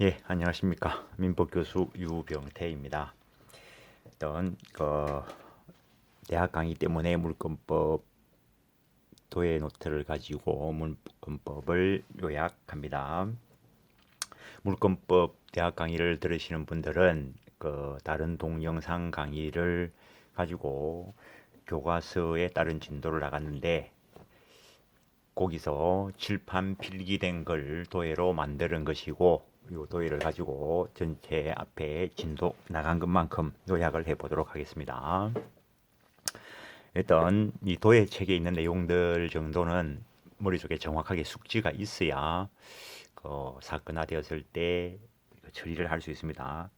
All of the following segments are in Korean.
예, 안녕하십니까. 민법교수 유병태입니다. 어떤 대학 강의 때문에 물권법 도예 노트를 가지고 물권법을 요약합니다. 물권법 대학 강의를 들으시는 분들은 다른 동영상 강의를 가지고 교과서에 따른 진도를 나갔는데 거기서 칠판 필기된 걸 도예로 만드는 것이고 이 도예를 가지고 전체 앞에 진도 나간 것만큼 요약을 해보도록 하겠습니다. 일단 이 도예 책에 있는 내용들 정도는 머릿속에 정확하게 숙지가 있어야 사건화되었을 때 처리를 할 수 있습니다.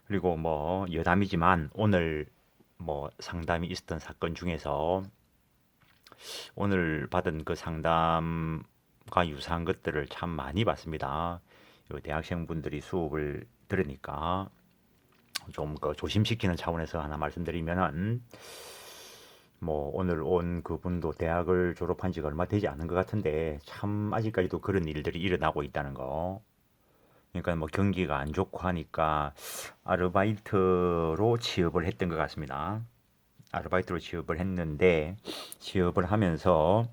그리고 뭐 여담이지만 오늘 상담이 있었던 사건 중에서 오늘 받은 그 상담과 유사한 것들을 참 많이 봤습니다. 대학생분들이 수업을 들으니까 좀 조심시키는 차원에서 하나 말씀드리면은 오늘 온 그분도 대학을 졸업한 지가 얼마 되지 않은 것 같은데 참 아직까지도 그런 일들이 일어나고 있다는 거. 그러니까 경기가 안 좋고 하니까 아르바이트로 취업을 했던 것 같습니다. 아르바이트로 취업을 했는데 취업을 하면서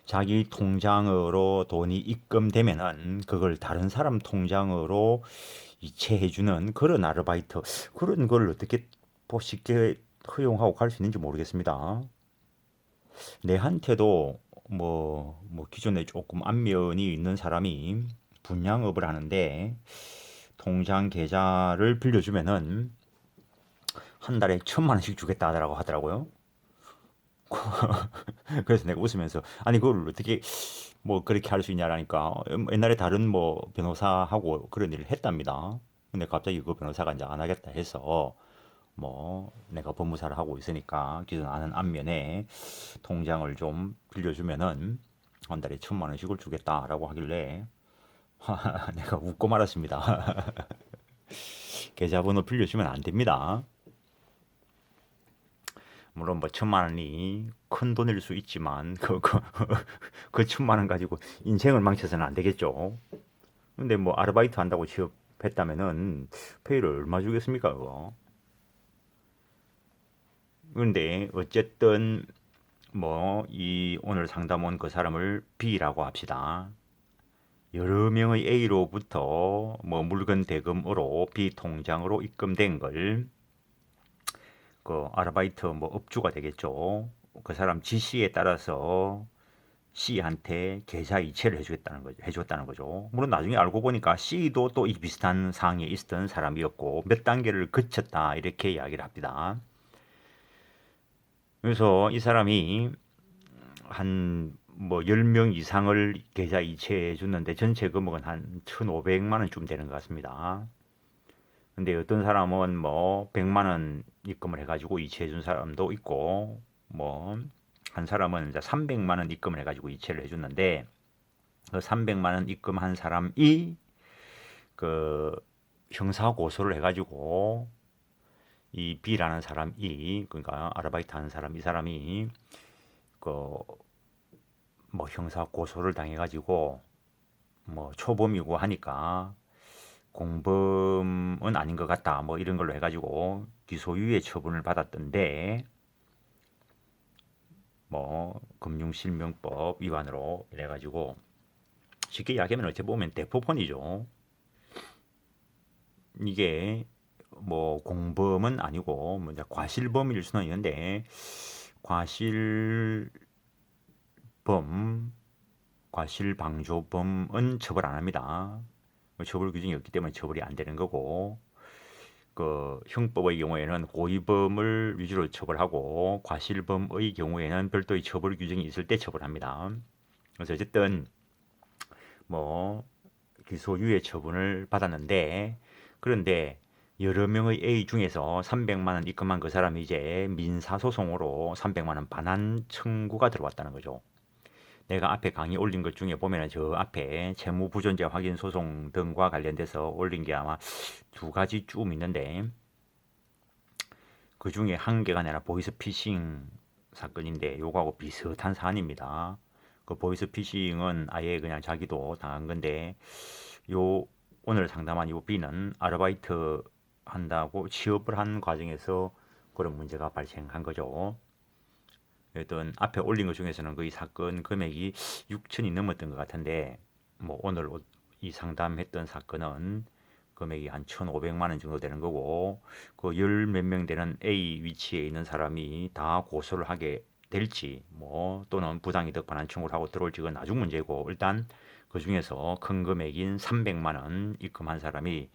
자기 통장으로 돈이 입금되면은 그걸 다른 사람 통장으로 이체해주는 그런 아르바이트, 그런 걸 어떻게 쉽게 허용하고 갈 수 있는지 모르겠습니다. 내한테도 기존에 조금 안면이 있는 사람이 분양업을 하는데 통장 계좌를 빌려주면은 한 달에 1,000만 원씩 주겠다 하더라고요. 그래서 내가 웃으면서 아니 그걸 어떻게 그렇게 할 수 있냐라니까 옛날에 다른 변호사하고 그런 일을 했답니다. 근데 갑자기 그 변호사가 이제 안 하겠다 해서 내가 법무사를 하고 있으니까 기존 아는 안면에 통장을 좀 빌려주면은 한 달에 1,000만 원씩을 주겠다라고 하길래 내가 웃고 말았습니다. 계좌번호 빌려주면 안 됩니다. 물론 1,000만 원이 큰 돈일 수 있지만 그 1,000만 원 가지고 인생을 망쳐서는 안 되겠죠. 근데 아르바이트 한다고 취업했다면은 페이를 얼마 주겠습니까 그거. 근데 어쨌든 이 오늘 상담 온 그 사람을 B라고 합시다. 여러 명의 A로부터 물건 대금으로 B 통장으로 입금된 걸 아르바이트 업주가 되겠죠. 그 사람 지시에 따라서 C한테 계좌 이체를 해줬다는 거죠. 물론 나중에 알고 보니까 C도 또 이 비슷한 상황에 있었던 사람이었고 몇 단계를 거쳤다 이렇게 이야기를 합니다. 그래서 이 사람이 한 10명 이상을 계좌 이체해 줬는데 전체 금액은 한 1,500만 원쯤 되는 것 같습니다. 근데 어떤 사람은 100만 원 입금을 해가지고 이체해 준 사람도 있고 한 사람은 이제 300만 원 입금을 해가지고 이체를 해줬는데 그 300만 원 입금한 사람이 그 형사 고소를 해가지고 이 B라는 사람이 그러니까 아르바이트 하는 사람 이 사람이 그 형사 고소를 당해가지고 초범이고 하니까 공범은 아닌 것 같다 이런 걸로 해가지고 기소유예 처분을 받았던데 금융실명법 위반으로 이래가지고 쉽게 이야기하면 어떻게 보면 대포폰이죠. 이게 공범은 아니고 이제 과실범일 수는 있는데 과실범, 과실방조범은 처벌 안 합니다. 처벌 규정이 없기 때문에 처벌이 안 되는 거고 그 형법의 경우에는 고의범을 위주로 처벌하고 과실범의 경우에는 별도의 처벌 규정이 있을 때 처벌합니다. 그래서 어쨌든 기소유예 처분을 받았는데 그런데 여러 명의 A 중에서 300만 원 입금한 그 사람이 이제 민사소송으로 300만 원 반환 청구가 들어왔다는 거죠. 내가 앞에 강의 올린 것 중에 보면은 저 앞에 채무부존재 확인 소송 등과 관련돼서 올린 게 아마 2가지쯤 있는데 그 중에 한 개가 아니라 보이스피싱 사건인데 요거하고 비슷한 사안입니다. 그 보이스피싱은 아예 그냥 자기도 당한 건데 요 오늘 상담한 이 B는 아르바이트 한다고 취업을 한 과정에서 그런 문제가 발생한 거죠. 어떤 앞에 올린 것 중에서는 그 이 사건 금액이 6천이 넘었던 것 같은데 뭐 오늘 이 상담했던 사건은 금액이 한 1,500만 원 정도 되는 거고 그 열 몇 명 되는 A 위치에 있는 사람이 다 고소를 하게 될지 뭐 또는 부당이득 반환 청구를 하고 들어올지 그건 나중 문제고 일단 그 중에서 큰 금액인 300만 원 입금한 사람이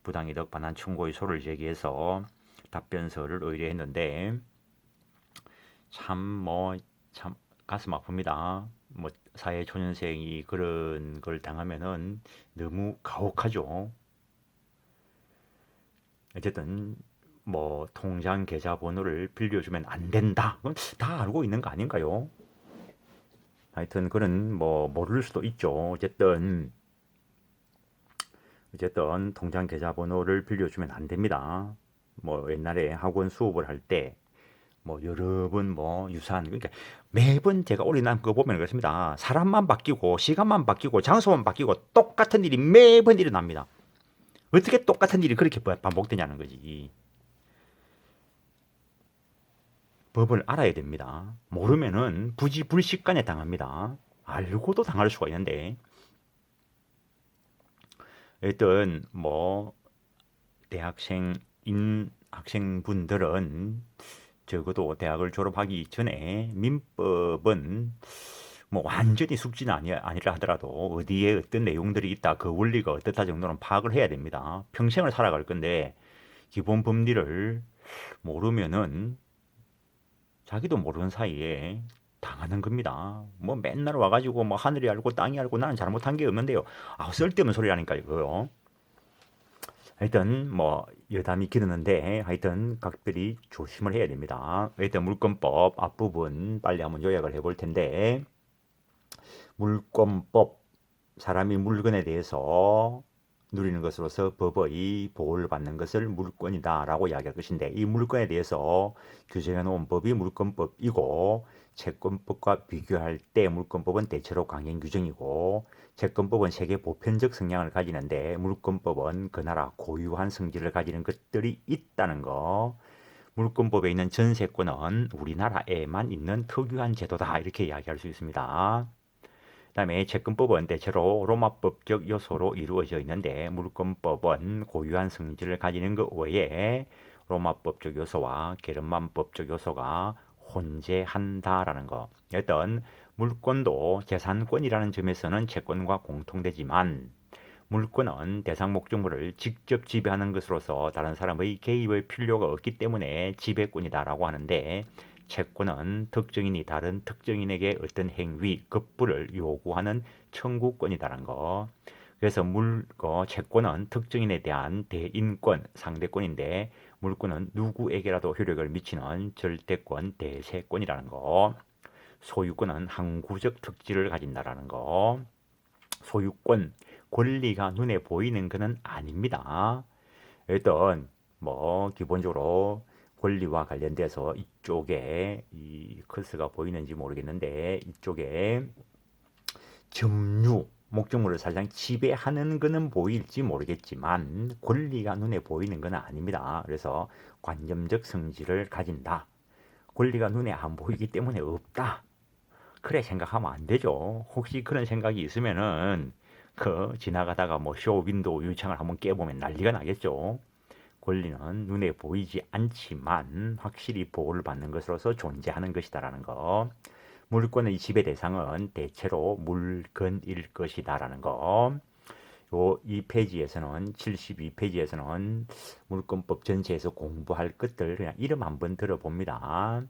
부당이득 반환 청구의 소를 제기해서 답변서를 의뢰했는데 참 가슴 아픕니다. 뭐 사회 초년생이 그런 걸 당하면은 너무 가혹하죠. 어쨌든 뭐 통장 계좌번호를 빌려주면 안 된다. 그건 다 알고 있는 거 아닌가요? 하여튼 그런 뭐 모를 수도 있죠. 어쨌든 통장 계좌번호를 빌려주면 안 됩니다. 뭐 옛날에 학원 수업을 할 때 뭐 여러 번 뭐 유사한 그러니까 매번 제가 올려놓은 거 보면 그렇습니다. 사람만 바뀌고 시간만 바뀌고 장소만 바뀌고 똑같은 일이 매번 일어납니다. 어떻게 똑같은 일이 그렇게 반복되냐는 거지. 법을 알아야 됩니다. 모르면은 부지불식간에 당합니다. 알고도 당할 수가 있는데 일단 뭐 대학생인 학생분들은 적어도 대학을 졸업하기 전에 민법은 뭐 완전히 숙지는 아니라 하더라도 어디에 어떤 내용들이 있다, 그 원리가 어떻다 정도는 파악을 해야 됩니다. 평생을 살아갈 건데 기본 법리를 모르면은 자기도 모르는 사이에 당하는 겁니다. 뭐 맨날 와가지고 뭐 하늘이 알고 땅이 알고 나는 잘못한 게 없는데요. 아, 쓸데없는 소리 하니까 이거요. 하여튼 뭐 여담이 길었는데 하여튼 각별히 조심을 해야 됩니다. 일단 물권법 앞부분 빨리 한번 요약을 해볼 텐데 물권법 사람이 물건에 대해서 누리는 것으로서 법의 보호를 받는 것을 물권이다라고 이야기할 것인데 이 물권에 대해서 규정해 놓은 법이 물권법이고 채권법과 비교할 때 물권법은 대체로 강행 규정이고 채권법은 세계 보편적 성향을 가지는데 물권법은 그 나라 고유한 성질을 가지는 것들이 있다는 거. 물권법에 있는 전세권은 우리나라에만 있는 특유한 제도다 이렇게 이야기할 수 있습니다. 그다음에 채권법은 대체로 로마법적 요소로 이루어져 있는데 물권법은 고유한 성질을 가지는 것 외에 로마법적 요소와 게르만법적 요소가 혼재한다라는 거. 어떤 물권도 재산권이라는 점에서는 채권과 공통되지만 물권은 대상 목적물을 직접 지배하는 것으로서 다른 사람의 개입의 필요가 없기 때문에 지배권이다라고 하는데 채권은 특정인이 다른 특정인에게 어떤 행위, 급부를 요구하는 청구권이다라는 거. 그래서 채권은 특정인에 대한 대인권, 상대권인데 물권은 누구에게라도 효력을 미치는 절대권, 대세권이라는 거. 소유권은 항구적 특질을 가진다라는 거. 소유권, 권리가 눈에 보이는 것은 아닙니다. 일단 뭐 기본적으로 권리와 관련돼서 이쪽에 이 커서가 보이는지 모르겠는데 이쪽에 점유 목적물을 사실상 지배하는 것은 보일지 모르겠지만 권리가 눈에 보이는 것은 아닙니다. 그래서 관념적 성질을 가진다. 권리가 눈에 안 보이기 때문에 없다. 그래 생각하면 안 되죠. 혹시 그런 생각이 있으면은 그 지나가다가 뭐 쇼윈도우 유창을 한번 깨보면 난리가 나겠죠. 권리는 눈에 보이지 않지만 확실히 보호를 받는 것으로서 존재하는 것이다라는 거. 물권의 지배 대상은 대체로 물건일 것이다라는 거. 이 페이지에서는 72페이지에서는 물권법 전체에서 공부할 것들 그냥 이름 한번 들어봅니다.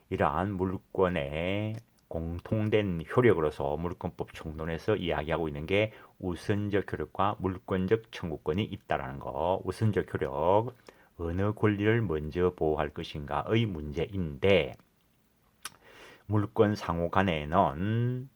이러한 물권의 공통된 효력으로서 물권법 총론에서 이야기하고 있는 게 우선적 효력과 물권적 청구권이 있다라는 거. 우선적 효력, 어느 권리를 먼저 보호할 것인가의 문제인데 물권 상호 간에는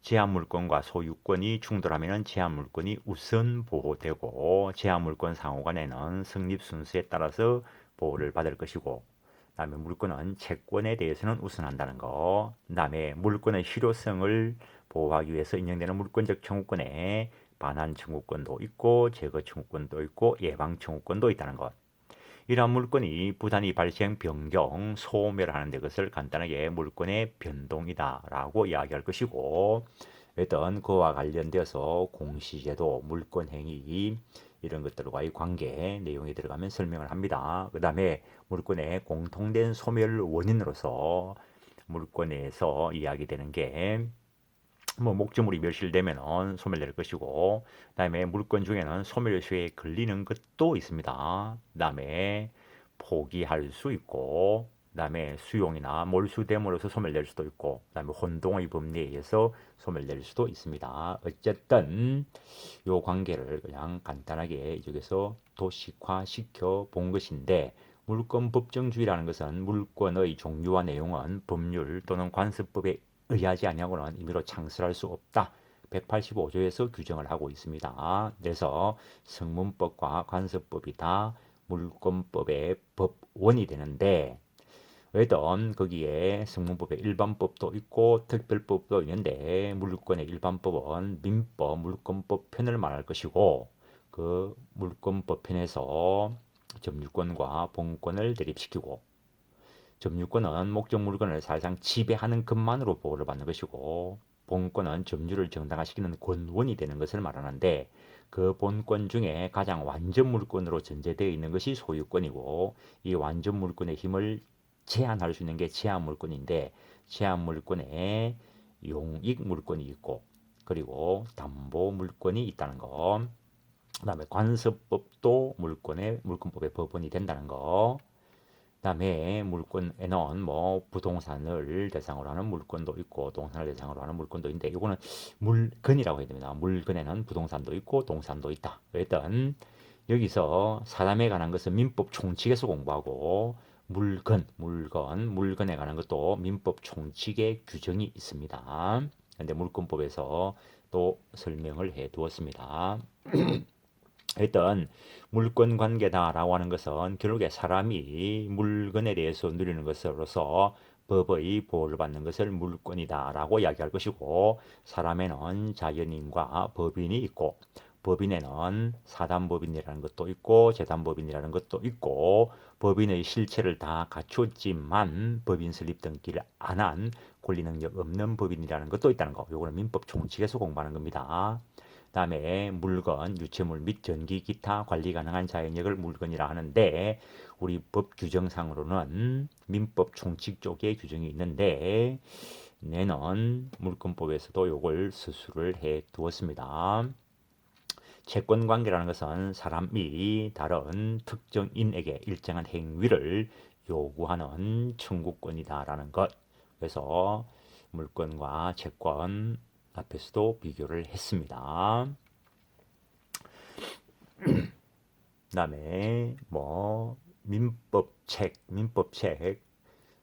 제한물권과 소유권이 충돌하면 제한물권이 우선 보호되고 제한물권 상호 간에는 성립 순서에 따라서 보호를 받을 것이고 그다음에 물권은 채권에 대해서는 우선한다는 거. 그다음에 물권의 실효성을 보호하기 위해서 인정되는 물권적 청구권에 반환 청구권도 있고 제거 청구권도 있고 예방 청구권도 있다는 것. 이러한 물건이 부단히 발생, 변경, 소멸하는 데 것을 간단하게 물건의 변동이다라고 이야기할 것이고, 어떤 그와 관련되어서 공시제도, 물건행위 이런 것들과의 관계 내용이 들어가면 설명을 합니다. 그 다음에 물건의 공통된 소멸 원인으로서 물건에서 이야기되는 게 뭐 목적물이 멸실되면 소멸될 것이고, 그다음에 물건 중에는 소멸수에 걸리는 것도 있습니다. 그다음에 포기할 수 있고, 그다음에 수용이나 몰수됨으로써 소멸될 수도 있고, 그다음에 혼동의 법리에 의해서 소멸될 수도 있습니다. 어쨌든 요 관계를 그냥 간단하게 이쪽에서 도식화시켜 본 것인데, 물권 법정주의라는 것은 물권의 종류와 내용은 법률 또는 관습법에 의하지 아니하고는 임의로 창설할 수 없다. 185조에서 규정을 하고 있습니다. 그래서 성문법과 관습법이 다 물권법의 법원이 되는데, 왜든 거기에 성문법의 일반법도 있고 특별법도 있는데, 물권의 일반법은 민법, 물권법 편을 말할 것이고, 그 물권법 편에서 점유권과 본권을 대립시키고, 점유권은 목적 물건을 사실상 지배하는 것만으로 보호를 받는 것이고, 본권은 점유를 정당화시키는 권원이 되는 것을 말하는데, 그 본권 중에 가장 완전 물권으로 전제되어 있는 것이 소유권이고, 이 완전 물권의 힘을 제한할 수 있는 게 제한 물권인데, 제한 물권에 용익 물권이 있고, 그리고 담보 물권이 있다는 것. 그다음에 관습법도 물권법의 법원이 된다는 것. 그다음에 물권에는 뭐 부동산을 대상으로 하는 물권도 있고 동산을 대상으로 하는 물권도 있는데, 이거는 물건이라고 해야 됩니다. 물건에는 부동산도 있고 동산도 있다. 일단 여기서 사람에 관한 것은 민법 총칙에서 공부하고, 물건에 관한 것도 민법 총칙의 규정이 있습니다. 근데 물권법에서 또 설명을 해 두었습니다. 일단 물권 관계다라고 하는 것은 결국에 사람이 물건에 대해서 누리는 것으로서 법의 보호를 받는 것을 물권이다라고 이야기할 것이고, 사람에는 자연인과 법인이 있고, 법인에는 사단법인이라는 것도 있고 재단법인이라는 것도 있고, 법인의 실체를 다 갖췄지만 법인 설립 등기를 안 한 권리 능력 없는 법인이라는 것도 있다는 거. 요거는 민법 총칙에서 공부하는 겁니다. 다음에 물건, 유체물 및 전기, 기타 관리 가능한 자연력을 물건이라 하는데, 우리 법 규정상으로는 민법 총칙 쪽에 규정이 있는데, 내는 물권법에서도 요걸 수술을 해 두었습니다. 채권 관계라는 것은 사람이 다른 특정인에게 일정한 행위를 요구하는 청구권이다라는 것. 그래서 물권과 채권 앞에서도 비교를 했습니다. 그다음에 뭐 민법책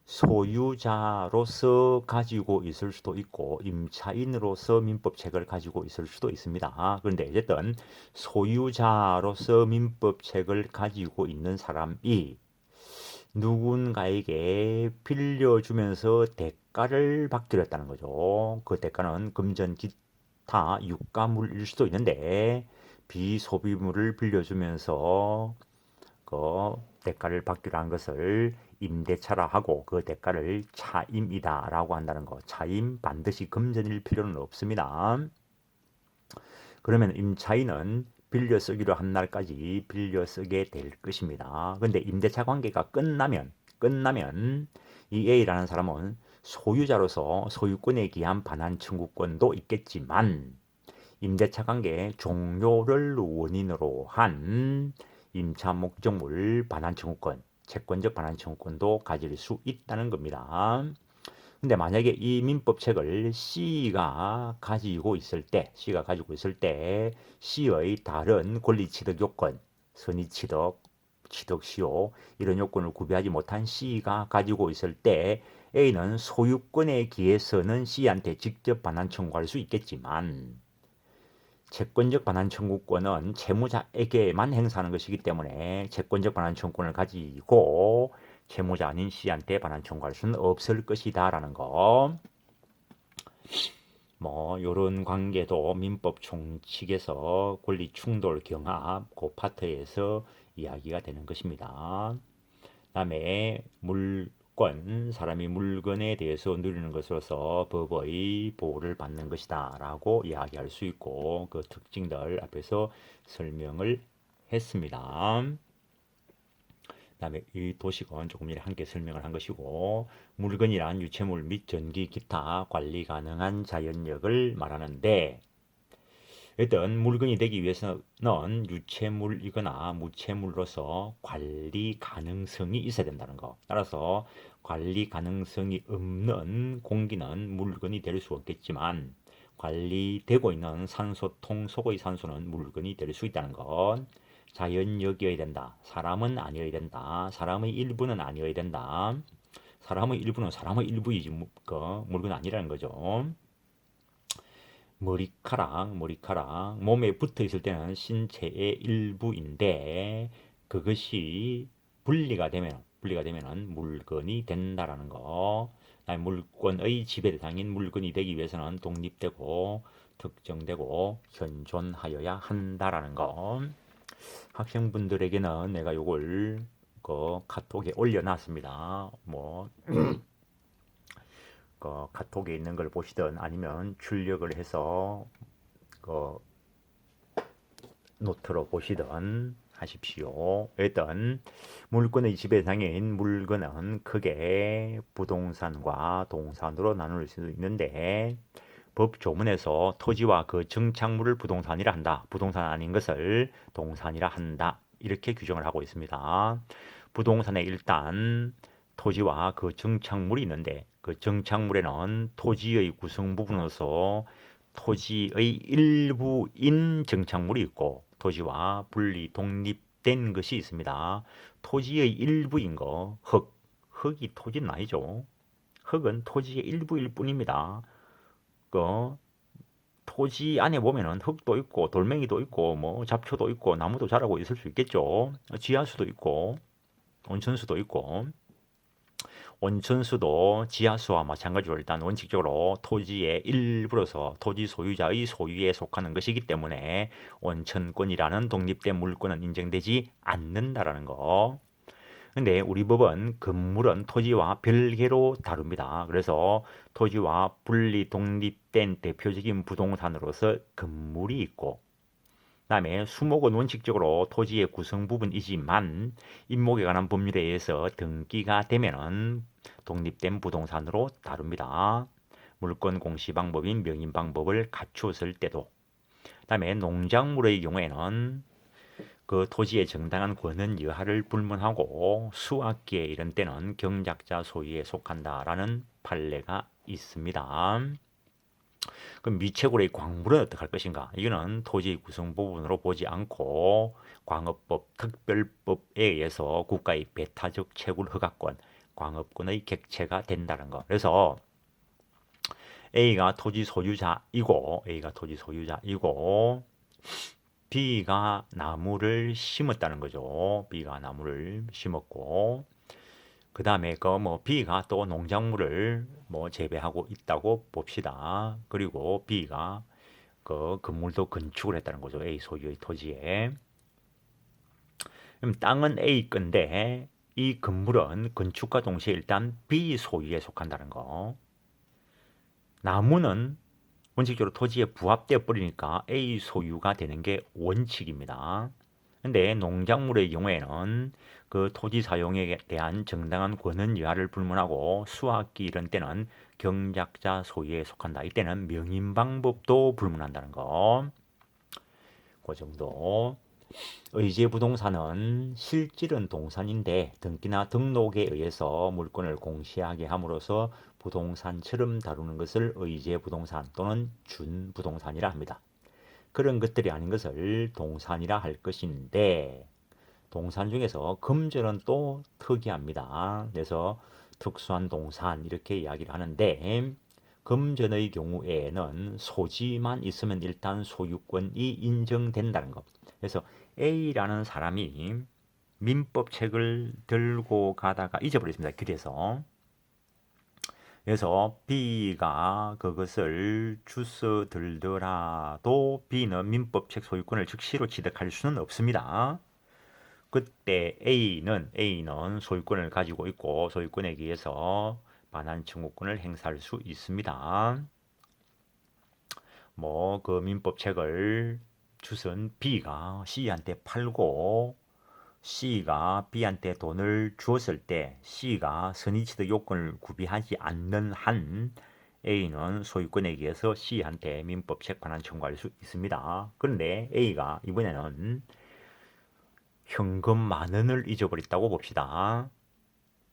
소유자로서 가지고 있을 수도 있고 임차인으로서 민법책을 가지고 있을 수도 있습니다. 그런데 어쨌든 소유자로서 민법책을 가지고 있는 사람이 누군가에게 빌려주면서 대가를 받기로 했다는 거죠. 그 대가는 금전, 기타, 유가물일 수도 있는데, 비소비물을 빌려주면서 그 대가를 받기로 한 것을 임대차라 하고, 그 대가를 차임이다라고 한다는 거. 차임 반드시 금전일 필요는 없습니다. 그러면 임차인은 빌려 쓰기로 한 날까지 빌려 쓰게 될 것입니다. 근데 임대차 관계가 끝나면 이 A라는 사람은 소유자로서 소유권에 기한 반환 청구권도 있겠지만, 임대차 관계 종료를 원인으로 한 임차 목적물 반환 청구권, 채권적 반환 청구권도 가질 수 있다는 겁니다. 근데 만약에 이 민법책을 C가 가지고 있을 때, C의 다른 권리취득 요건, 선의취득, 취득시효 이런 요건을 구비하지 못한 C가 가지고 있을 때, A는 소유권에 기해서는 C한테 직접 반환 청구할 수 있겠지만, 채권적 반환 청구권은 채무자에게만 행사하는 것이기 때문에 채권적 반환 청구권을 가지고 채무자 아닌 C한테 반환 청구할 수는 없을 것이다 라는 거. 뭐 요런 관계도 민법 총칙에서 권리 충돌 경합 그 파트에서 이야기가 되는 것입니다. 그다음에 물권, 사람이 물건에 대해서 누리는 것으로서 법의 보호를 받는 것이다 라고 이야기할 수 있고, 그 특징들 앞에서 설명을 했습니다. 그다음에 이 도식은 조금 전에 함께 설명을 한 것이고, 물건이란 유체물 및 전기 기타 관리 가능한 자연력을 말하는데, 일단 물건이 되기 위해서는 유체물이거나 무체물로서 관리 가능성이 있어야 된다는 거. 따라서 관리 가능성이 없는 공기는 물건이 될 수 없겠지만, 관리되고 있는 산소통 속의 산소는 물건이 될 수 있다는 것. 자연력이어야 된다. 사람은 아니어야 된다. 사람의 일부는 아니어야 된다. 사람의 일부는 사람의 일부이지 물건 아니라는 거죠. 머리카락 몸에 붙어 있을 때는 신체의 일부인데, 그것이 분리가 되면은 물건이 된다라는 거. 물권의 지배 대상인 물건이 되기 위해서는 독립되고 특정되고 현존하여야 한다라는 거. 학생분들에게는 내가 요걸 그 카톡에 올려놨습니다. 뭐 그 카톡에 있는 걸 보시든 아니면 출력을 해서 그 노트로 보시든 하십시오. 일단 물건의 지배상인 물건은 크게 부동산과 동산으로 나눌 수 있는데, 법 조문에서 토지와 그 정착물을 부동산이라 한다. 부동산 아닌 것을 동산이라 한다. 이렇게 규정을 하고 있습니다. 부동산에 일단 토지와 그 정착물이 있는데, 그 정착물에는 토지의 구성 부분으로서 토지의 일부인 정착물이 있고, 토지와 분리 독립된 것이 있습니다. 토지의 일부인 거, 흙이 토지는 아니죠. 흙은 토지의 일부일 뿐입니다. 그 토지 안에 보면은 흙도 있고 돌멩이도 있고 뭐 잡초도 있고 나무도 자라고 있을 수 있겠죠. 지하수도 있고 온천수도 있고, 온천수도 지하수와 마찬가지로 일단 원칙적으로 토지의 일부로서 토지 소유자의 소유에 속하는 것이기 때문에 온천권이라는 독립된 물권은 인정되지 않는다라는 거. 근데 우리 법은 건물은 토지와 별개로 다룹니다. 그래서 토지와 분리 독립된 대표적인 부동산으로서 건물이 있고, 그다음에 수목은 원칙적으로 토지의 구성 부분이지만 임목에 관한 법률에 의해서 등기가 되면은 독립된 부동산으로 다룹니다. 물권 공시 방법인 명인 방법을 갖추었을 때도. 그다음에 농작물의 경우에는 그 토지의 정당한 권은 여하를 불문하고 수확기에 이른 때는 경작자 소유에 속한다라는 판례가 있습니다. 그럼 미채굴의 광물은 어떻게 할 것인가? 이거는 토지 구성 부분으로 보지 않고 광업법, 특별법에 의해서 국가의 배타적 채굴 허가권, 광업권의 객체가 된다는 거. 그래서 A가 토지 소유자이고 B가 나무를 심었다는 거죠. B가 나무를 심었고, 그 다음에 그 뭐 B가 또 농작물을 뭐 재배하고 있다고 봅시다. 그리고 B가 그 건물도 건축을 했다는 거죠. A 소유의 토지에. 그럼 땅은 A 건데 이 건물은 건축과 동시에 일단 B 소유에 속한다는 거. 나무는 원칙적으로 토지에 부합되어 버리니까 A 소유가 되는 게 원칙입니다. 근데 농작물의 경우에는 그 토지 사용에 대한 정당한 권은 여하를 불문하고 수확기 이런 때는 경작자 소유에 속한다. 이때는 명인 방법도 불문한다는 거. 그 정도. 의제 부동산은 실질은 동산인데 등기나 등록에 의해서 물건을 공시하게 함으로써 부동산처럼 다루는 것을 의제 부동산 또는 준부동산이라 합니다. 그런 것들이 아닌 것을 동산이라 할 것인데, 동산 중에서 금전은 또 특이합니다. 그래서 특수한 동산 이렇게 이야기를 하는데, 금전의 경우에는 소지만 있으면 일단 소유권이 인정된다는 것. 그래서 A라는 사람이 민법 책을 들고 가다가 잊어버렸습니다. 길에서. 그래서 B가 그것을 주워들더라도 B는 민법책 소유권을 즉시로 취득할 수는 없습니다. 그때 A는 소유권을 가지고 있고 소유권에 의해서 반환 청구권을 행사할 수 있습니다. 뭐 그 민법책을 주선 B가 C한테 팔고 C가 B한테 돈을 주었을 때 C가 선의취득 요건을 구비하지 않는 한 A는 소유권에 의해서 C한테 민법책 반환 청구할 수 있습니다. 그런데 A가 이번에는 현금 10,000원을 잊어버렸다고 봅시다.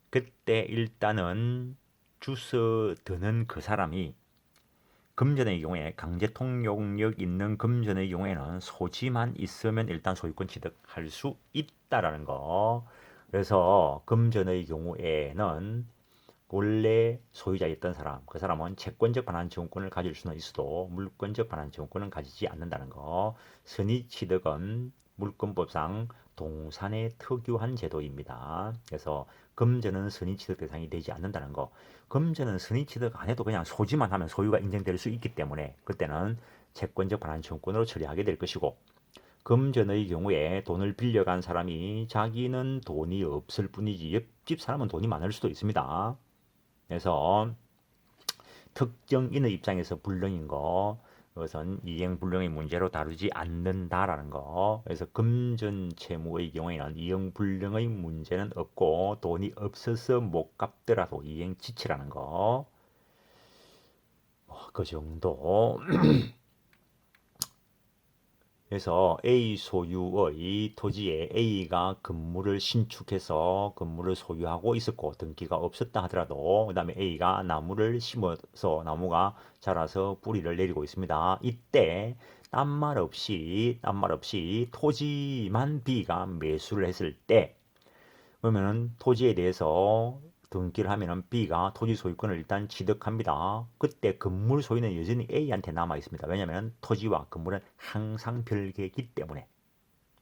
그때 일단은 주워 드는 그 사람이 금전의 경우에 강제 통용력 있는 금전의 경우에는 소지만 있으면 일단 소유권 취득할 수 있다라는 거. 그래서 금전의 경우에는 원래 소유자였던 사람, 그 사람은 채권적 반환 청구권을 가질 수는 있어도 물권적 반환 청구권은 가지지 않는다는 거. 선의 취득은 물권법상 동산에 특유한 제도입니다. 그래서 금전은 선의 취득 대상이 되지 않는다는 거. 금전은 선의 취득 안 해도 그냥 소지만 하면 소유가 인정될 수 있기 때문에 그때는 채권적 반환 청구권으로 처리하게 될 것이고, 금전의 경우에 돈을 빌려간 사람이 자기는 돈이 없을 뿐이지 옆집 사람은 돈이 많을 수도 있습니다. 그래서 특정인의 입장에서 불능인 거, 그것은 이행불능의 문제로 다루지 않는다라는 거. 그래서 금전 채무의 경우에는 이행불능의 문제는 없고 돈이 없어서 못 갚더라도 이행지치라는 거. 그 정도. 그래서 A 소유의 토지에 A가 건물을 신축해서 건물을 소유하고 있었고 등기가 없었다 하더라도 그 다음에 A가 나무를 심어서 나무가 자라서 뿌리를 내리고 있습니다. 이때 딴 말 없이 토지만 B가 매수를 했을 때 그러면은 토지에 대해서 등기를 하면은 B가 토지 소유권을 일단 취득합니다. 그때 건물 소유는 여전히 A한테 남아 있습니다. 왜냐하면 토지와 건물은 항상 별개이기 때문에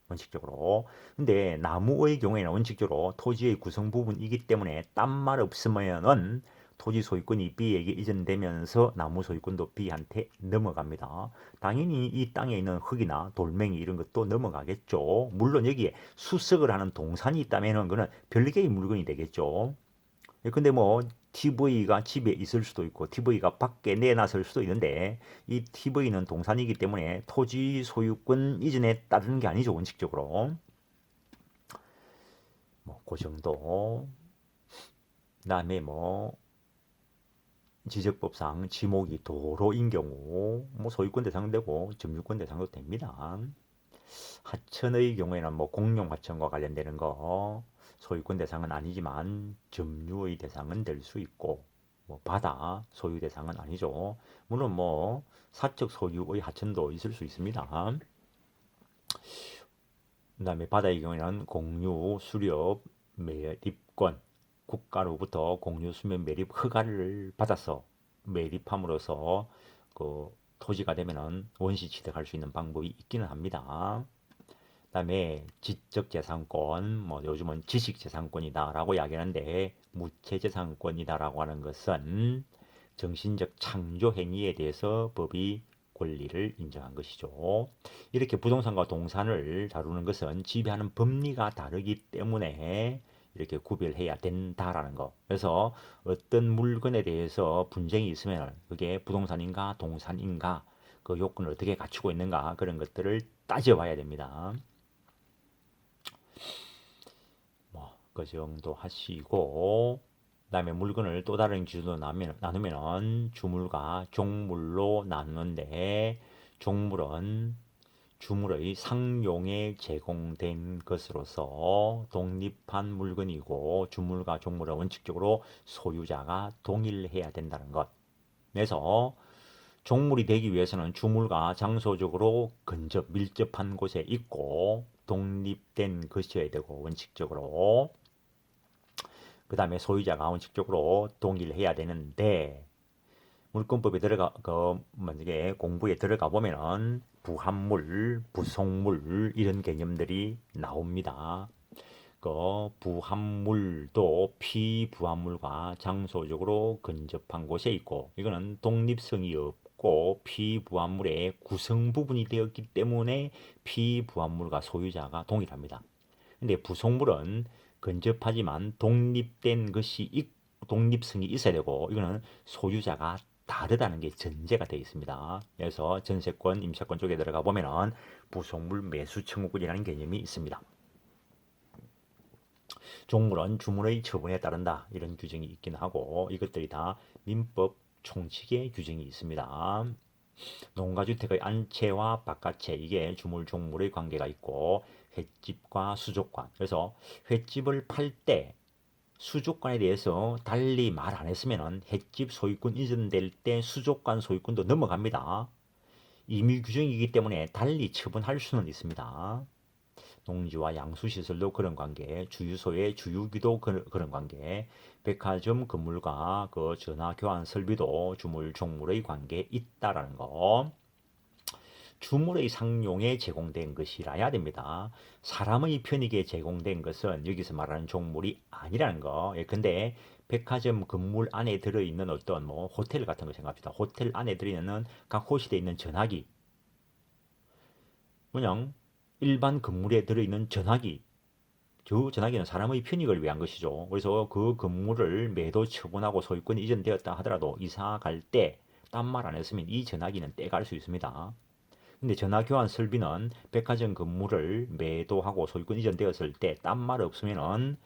원칙적으로. 근데 나무의 경우에는 원칙적으로 토지의 구성 부분이기 때문에 딴 말 없으면은 토지 소유권이 B에게 이전되면서 나무 소유권도 B한테 넘어갑니다. 당연히 이 땅에 있는 흙이나 돌멩이 이런 것도 넘어가겠죠. 물론 여기에 수석을 하는 동산이 있다면은 그는 별개의 물건이 되겠죠. 근데 뭐 TV가 집에 있을 수도 있고 TV가 밖에 내놨을 수도 있는데 이 TV는 동산이기 때문에 토지 소유권 이전에 따르는 게 아니죠, 원칙적으로. 뭐 그 정도. 그다음에 뭐 지적법상 지목이 도로인 경우 뭐 소유권 대상도 되고 점유권 대상도 됩니다. 하천의 경우에는 뭐 공용 하천과 관련되는 거 소유권 대상은 아니지만 점유의 대상은 될 수 있고, 뭐 바다 소유 대상은 아니죠. 물론 뭐 사적 소유의 하천도 있을 수 있습니다. 그다음에 바다의 경우에는 공유, 수렵, 매립권, 국가로부터 공유, 수면, 매립 허가를 받아서 매립함으로써 그 토지가 되면은 원시 취득할 수 있는 방법이 있기는 합니다. 그다음에 지적재산권, 뭐 요즘은 지식재산권이다라고 이야기하는데 무체재산권이다라고 하는 것은 정신적 창조 행위에 대해서 법이 권리를 인정한 것이죠. 이렇게 부동산과 동산을 다루는 것은 지배하는 법리가 다르기 때문에 이렇게 구별해야 된다라는 거. 그래서 어떤 물건에 대해서 분쟁이 있으면 그게 부동산인가 동산인가 그 요건을 어떻게 갖추고 있는가 그런 것들을 따져봐야 됩니다. 그 정도 하시고 그다음에 물건을 또 다른 기준으로 나누면 주물과 종물로 나누는데 종물은 주물의 상용에 제공된 것으로서 독립한 물건이고 주물과 종물은 원칙적으로 소유자가 동일해야 된다는 것. 그래서 종물이 되기 위해서는 주물과 장소적으로 밀접한 곳에 있고 독립된 것이어야 되고 원칙적으로 그 다음에 소유자가 원칙적으로 동일해야 되는데 물권법에 만약에 공부에 들어가 보면은 부합물, 부속물 이런 개념들이 나옵니다. 부합물도 피부합물과 장소적으로 근접한 곳에 있고, 이거는 독립성이 없고 피부합물의 구성 부분이 되었기 때문에 피부합물과 소유자가 동일합니다. 근데 부속물은 근접하지만 독립성이 있어야 되고, 이거는 소유자가 다르다는 게 전제가 되어 있습니다. 그래서 전세권, 임차권 쪽에 들어가 보면은 부속물 매수 청구권이라는 개념이 있습니다. 종물은 주물의 처분에 따른다, 이런 규정이 있긴 하고, 이것들이 다 민법 총칙의 규정이 있습니다. 농가주택의 안채와 바깥채, 이게 주물 종물의 관계가 있고, 횟집과 수족관. 그래서 횟집을 팔 때 수족관에 대해서 달리 말 안 했으면 횟집 소유권 이전될 때 수족관 소유권도 넘어갑니다. 임의 규정이기 때문에 달리 처분할 수는 있습니다. 농지와 양수시설도 그런 관계, 주유소의 주유기도 그런 관계, 백화점 건물과 전화 교환 설비도 주물 종물의 관계에 있다라는 거. 주물의 상용에 제공된 것이라야 됩니다. 사람의 편익에 제공된 것은 여기서 말하는 종물이 아니라는 거. 근데 백화점 건물 안에 들어있는 어떤 호텔 같은 거 생각합시다. 호텔 안에 들어있는 각 호실에 있는 전화기, 그냥 일반 건물에 들어있는 전화기, 저 전화기는 사람의 편익을 위한 것이죠. 그래서 그 건물을 매도 처분하고 소유권이 이전되었다 하더라도 이사 갈 때 딴 말 안 했으면 이 전화기는 떼갈 수 있습니다. 근데 전화 교환 설비는 백화점 건물을 매도하고 소유권 이전되었을 때 딴 말 없으면은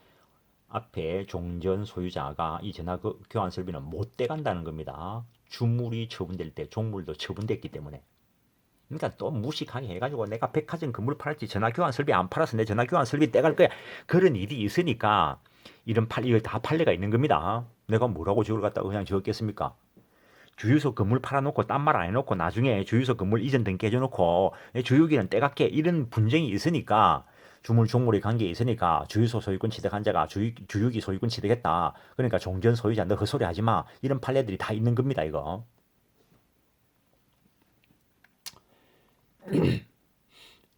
앞에 종전 소유자가 이 전화 교환 설비는 못 떼간다는 겁니다. 주물이 처분될 때 종물도 처분됐기 때문에. 그러니까 또 무식하게 해가지고 내가 백화점 건물 팔았지 전화 교환 설비 안 팔아서 내 전화 교환 설비 떼갈 거야. 그런 일이 있으니까 이거 다 판례가 있는 겁니다. 내가 뭐라고 저걸 갖다가 그냥 적겠습니까? 주유소 건물 팔아놓고 딴 말 안 해놓고 나중에 주유소 건물 이전 등기 해줘놓고 주유기는 떼갈게, 이런 분쟁이 있으니까, 주물 종물의 관계에 있으니까 주유소 소유권 취득한 자가 주유기 소유권 취득했다, 그러니까 종전 소유자 너 헛소리 하지마, 이런 판례들이 다 있는 겁니다. 이거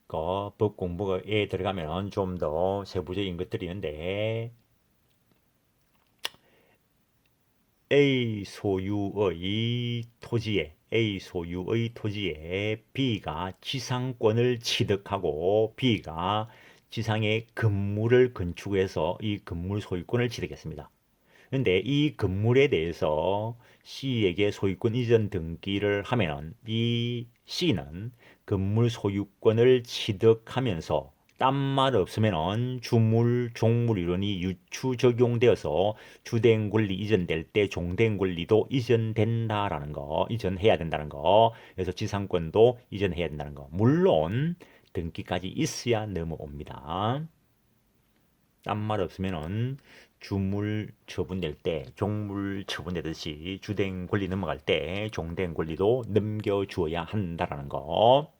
법 공부에 들어가면 좀 더 세부적인 것들이 있는데, A 소유의 토지에 B가 지상권을 취득하고 B가 지상에 건물을 건축해서 이 건물 소유권을 취득했습니다. 그런데 이 건물에 대해서 C에게 소유권 이전 등기를 하면 이 C는 건물 소유권을 취득하면서 딴 말 없으면 주물 종물 이론이 유추 적용되어서 주된 권리 이전될 때 종된 권리도 이전된다라는 거, 이전해야 된다는 거. 그래서 지상권도 이전해야 된다는 거. 물론 등기까지 있어야 넘어옵니다. 딴 말 없으면은 주물 처분될 때 종물 처분되듯이 주된 권리 넘어갈 때 종된 권리도 넘겨주어야 한다라는 거.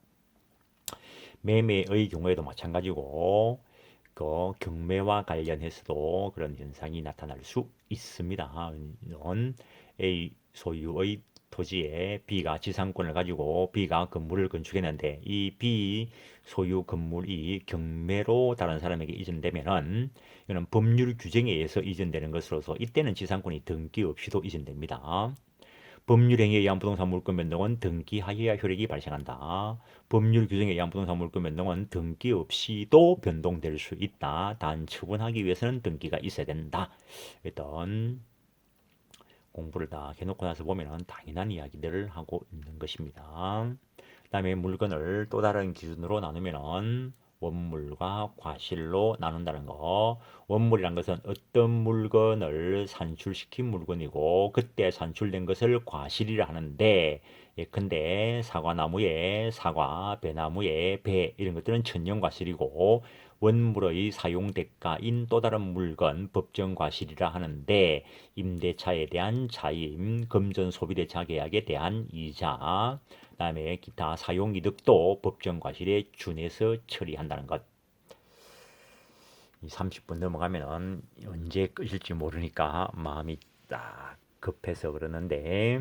매매의 경우에도 마찬가지고 경매와 관련해서도 그런 현상이 나타날 수 있습니다. A 소유의 토지에 B가 지상권을 가지고 B가 건물을 건축했는데 이 B 소유 건물이 경매로 다른 사람에게 이전되면은 이거는 법률 규정에 의해서 이전되는 것으로서 이때는 지상권이 등기 없이도 이전됩니다. 법률행위에 의한 부동산 물권 변동은 등기하여야 효력이 발생한다. 법률 규정에 의한 부동산 물권 변동은 등기 없이도 변동될 수 있다. 단 처분하기 위해서는 등기가 있어야 된다. 일단 공부를 다 해놓고 나서 보면 당연한 이야기들을 하고 있는 것입니다. 그 다음에 물건을 또 다른 기준으로 나누면 원물과 과실로 나눈다는 거. 원물이란 것은 어떤 물건을 산출시킨 물건이고 그때 산출된 것을 과실이라 하는데, 예컨대 사과나무에 사과, 배나무에 배, 이런 것들은 천연과실이고 원물의 사용 대가인 또 다른 물건 법정과실이라 하는데, 임대차에 대한 차임, 금전 소비대차 계약에 대한 이자, 그다음에 기타 사용이득도 법정과실에 준해서 처리한다는 것. 30분 넘어가면 언제 끝일지 모르니까 마음이 딱 급해서 그러는데,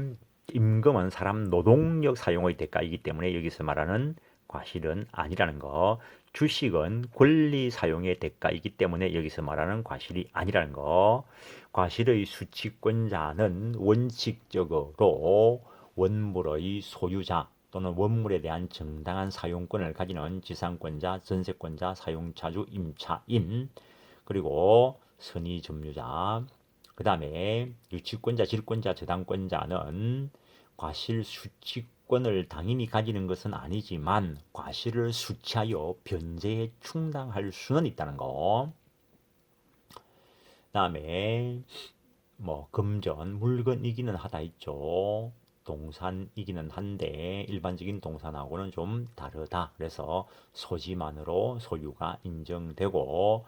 임금은 사람 노동력 사용의 대가이기 때문에 여기서 말하는 과실은 아니라는 거. 주식은 권리 사용의 대가이기 때문에 여기서 말하는 과실이 아니라는 거. 과실의 수취권자는 원칙적으로 원물의 소유자 또는 원물에 대한 정당한 사용권을 가지는 지상권자, 전세권자, 사용차주, 임차인, 그리고 선의 점유자, 그 다음에 유치권자, 질권자, 저당권자는 과실 수취권을 당연히 가지는 것은 아니지만 과실을 수취하여 변제에 충당할 수는 있다는 거. 그 다음에 뭐 금전, 물건이기는 하다 있죠. 동산이기는 한데 일반적인 동산하고는 좀 다르다. 그래서 소지만으로 소유가 인정되고,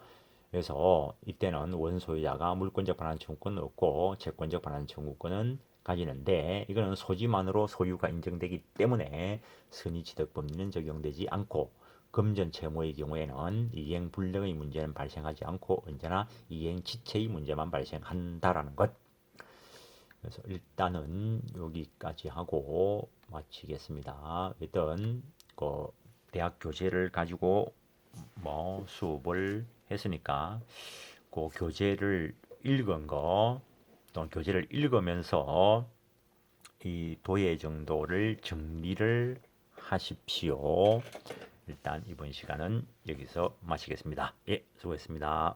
그래서 이때는 원소유자가 물권적 반환 청구권은 없고 채권적 반환 청구권은 가지는데, 이거는 소지만으로 소유가 인정되기 때문에 선의취득법리는 적용되지 않고, 금전 채무의 경우에는 이행 불능의 문제는 발생하지 않고 언제나 이행 지체의 문제만 발생한다라는 것. 그래서 일단은 여기까지 하고 마치겠습니다. 일단 그 대학 교재를 가지고 뭐 수업을 했으니까 그 교재를 읽은 거 또는 교재를 읽으면서 이 도예 정도를 정리를 하십시오. 일단 이번 시간은 여기서 마치겠습니다. 예, 수고했습니다.